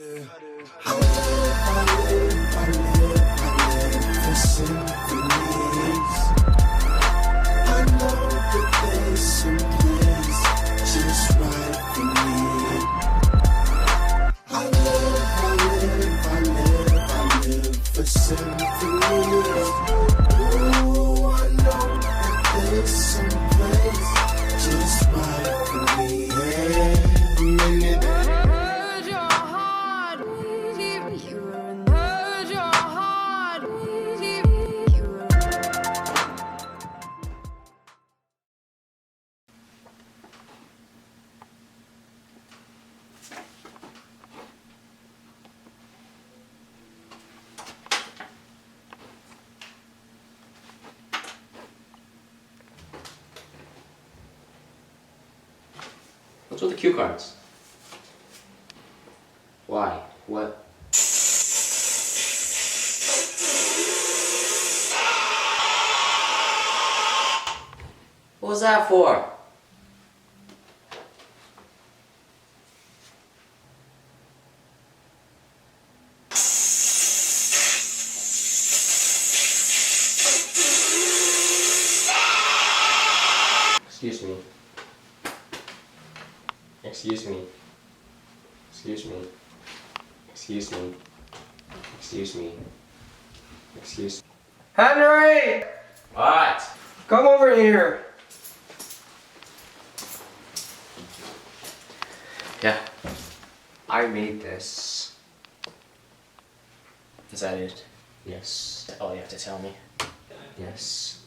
for symphonies. I know that there's some place just right for me. I live for symphonies. Ooh, I know that there's some place just right for me. Yeah, a minute. What's with the cue cards? Why? What? What was that for? Excuse me. Excuse me. Excuse me. Excuse me. Excuse me. Excuse me. Henry! What? Come over here. Yeah. I made this. Is that it? Yes. That's all you have to tell me. Yes.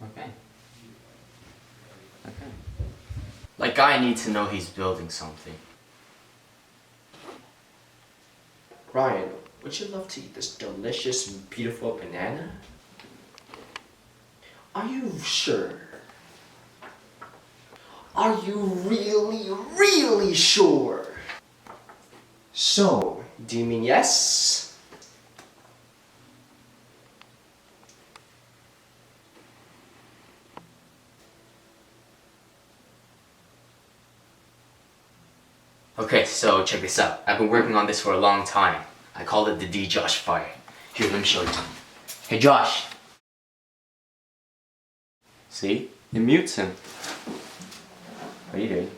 Okay. Okay. Like, I need to know he's building something. Ryan, would you love to eat this delicious and beautiful banana? Are you sure? Are you really, really sure? So, do you mean yes? Okay, so check this out. I've been working on this for a long time. I call it the D-Josh fire. Here, let me show you. Hey, Josh. See? It mutes him. What are you doing?